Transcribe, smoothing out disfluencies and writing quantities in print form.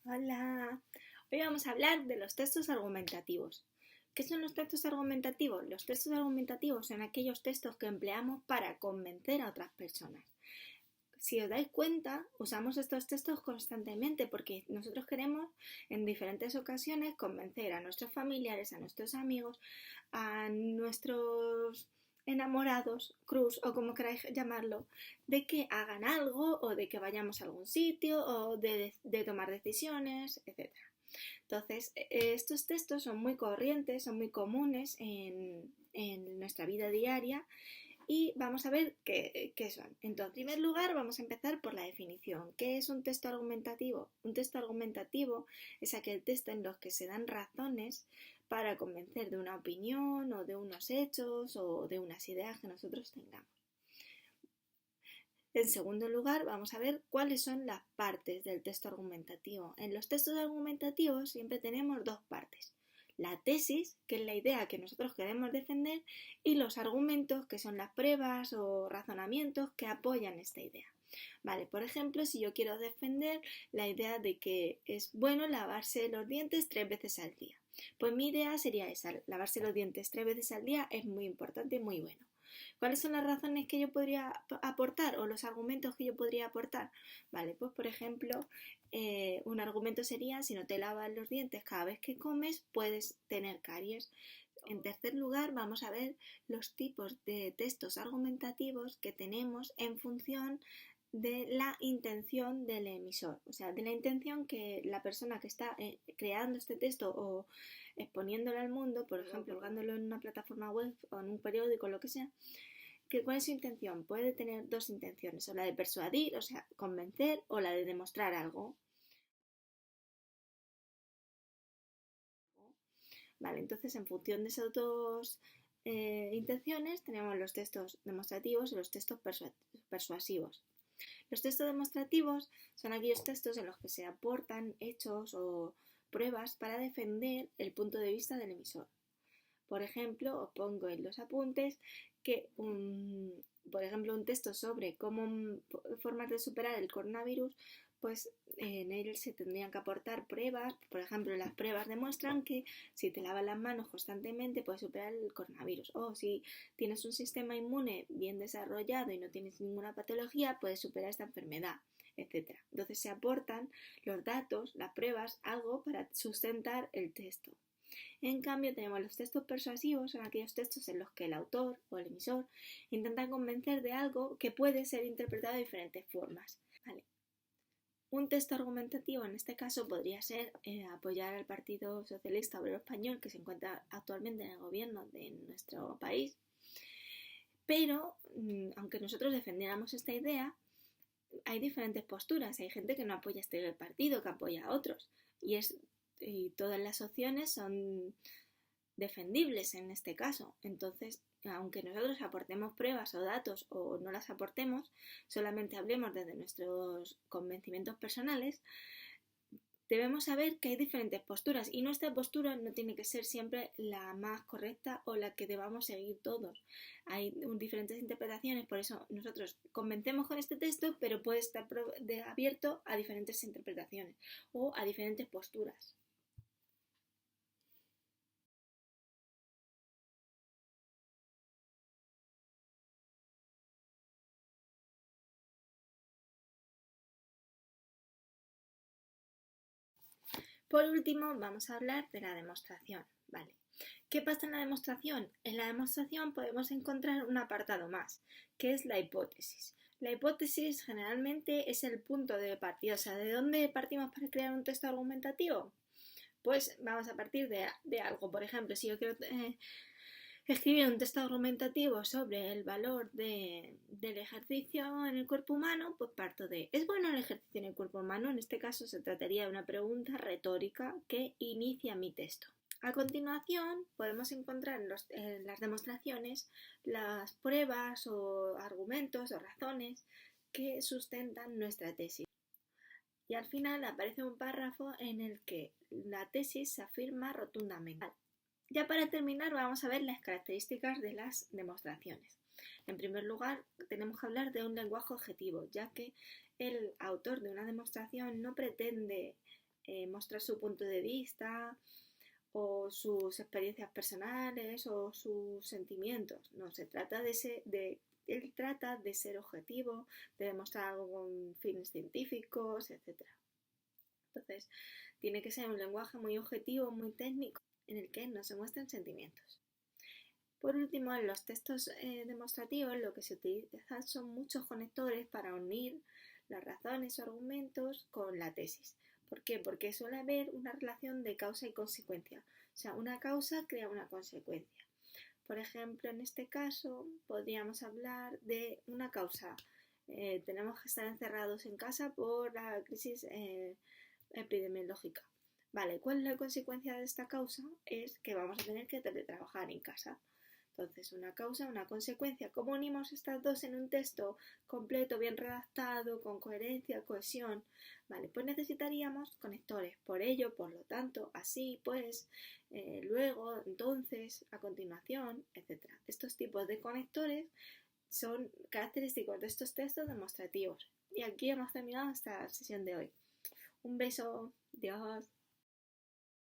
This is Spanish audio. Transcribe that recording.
Hola, hoy vamos a hablar de los textos argumentativos. ¿Qué son los textos argumentativos? Los textos argumentativos son aquellos textos que empleamos para convencer a otras personas. Si os dais cuenta, usamos estos textos constantemente porque nosotros queremos en diferentes ocasiones convencer a nuestros familiares, a nuestros amigos, a nuestros enamorados, cruz o como queráis llamarlo, de que hagan algo o de que vayamos a algún sitio o de tomar decisiones, etcétera. Entonces, estos textos son muy corrientes, son muy comunes en nuestra vida diaria y vamos a ver qué son. Entonces, en primer lugar, vamos a empezar por la definición. ¿Qué es un texto argumentativo? Un texto argumentativo es aquel texto en los que se dan razones para convencer de una opinión o de unos hechos o de unas ideas que nosotros tengamos. En segundo lugar, vamos a ver cuáles son las partes del texto argumentativo. En los textos argumentativos siempre tenemos dos partes. La tesis, que es la idea que nosotros queremos defender, y los argumentos, que son las pruebas o razonamientos que apoyan esta idea. Vale, por ejemplo, si yo quiero defender la idea de que es bueno lavarse los dientes 3 veces al día, pues mi idea sería esa: lavarse los dientes 3 veces al día es muy importante y muy bueno. ¿Cuáles son las razones que yo podría aportar o los argumentos que yo podría aportar? Vale, pues por ejemplo, un argumento sería: si no te lavas los dientes cada vez que comes, puedes tener caries. En tercer lugar, vamos a ver los tipos de textos argumentativos que tenemos en función de la intención del emisor, o sea, de la intención que la persona que está creando este texto o exponiéndolo al mundo, por ejemplo, colgándolo en una plataforma web o en un periódico, lo que sea, ¿cuál es su intención? Puede tener dos intenciones, o la de persuadir, o sea, convencer, o la de demostrar algo. Vale, entonces en función de esas dos intenciones tenemos los textos demostrativos y los textos persuasivos. Los textos demostrativos son aquellos textos en los que se aportan hechos o pruebas para defender el punto de vista del emisor. Por ejemplo, os pongo en los apuntes que por ejemplo, un texto sobre cómo formas de superar el coronavirus, pues en él se tendrían que aportar pruebas. Por ejemplo, las pruebas demuestran que si te lavas las manos constantemente puedes superar el coronavirus, o si tienes un sistema inmune bien desarrollado y no tienes ninguna patología, puedes superar esta enfermedad, etcétera. Entonces se aportan los datos, las pruebas, algo para sustentar el texto. En cambio, tenemos los textos persuasivos, son aquellos textos en los que el autor o el emisor intenta convencer de algo que puede ser interpretado de diferentes formas. Vale. Un texto argumentativo en este caso podría ser apoyar al Partido Socialista Obrero Español, que se encuentra actualmente en el gobierno de nuestro país, pero aunque nosotros defendiéramos esta idea, hay diferentes posturas. Hay gente que no apoya este partido, que apoya a otros, y todas las opciones son defendibles en este caso. Entonces, aunque nosotros aportemos pruebas o datos o no las aportemos, solamente hablemos desde nuestros convencimientos personales, debemos saber que hay diferentes posturas y nuestra postura no tiene que ser siempre la más correcta o la que debamos seguir todos. Hay diferentes interpretaciones, por eso nosotros convencemos con este texto, pero puede estar abierto a diferentes interpretaciones o a diferentes posturas. Por último, vamos a hablar de la demostración. Vale. ¿Qué pasa en la demostración? En la demostración podemos encontrar un apartado más, que es la hipótesis. La hipótesis generalmente es el punto de partida. O sea, ¿de dónde partimos para crear un texto argumentativo? Pues vamos a partir de algo. Por ejemplo, si yo quiero escribir un texto argumentativo sobre el valor del ejercicio en el cuerpo humano, pues parto de: ¿es bueno el ejercicio en el cuerpo humano? En este caso se trataría de una pregunta retórica que inicia mi texto. A continuación, podemos encontrar en las demostraciones las pruebas o argumentos o razones que sustentan nuestra tesis. Y al final aparece un párrafo en el que la tesis se afirma rotundamente. Ya para terminar, vamos a ver las características de las demostraciones. En primer lugar, tenemos que hablar de un lenguaje objetivo, ya que el autor de una demostración no pretende mostrar su punto de vista o sus experiencias personales o sus sentimientos. No, él trata de ser objetivo, de demostrar algo con fines científicos, etc. Entonces, tiene que ser un lenguaje muy objetivo, muy técnico, en el que no se muestren sentimientos. Por último, en los textos demostrativos lo que se utiliza son muchos conectores para unir las razones o argumentos con la tesis. ¿Por qué? Porque suele haber una relación de causa y consecuencia. O sea, una causa crea una consecuencia. Por ejemplo, en este caso podríamos hablar de una causa. Tenemos que estar encerrados en casa por la crisis epidemiológica. Vale, ¿cuál es la consecuencia de esta causa? Es que vamos a tener que teletrabajar en casa. Entonces, una causa, una consecuencia. ¿Cómo unimos estas dos en un texto completo, bien redactado, con coherencia, cohesión? Vale, pues necesitaríamos conectores. Por ello, por lo tanto, así, pues, luego, entonces, a continuación, etc. Estos tipos de conectores son característicos de estos textos demostrativos. Y aquí hemos terminado esta sesión de hoy. Un beso. Adiós.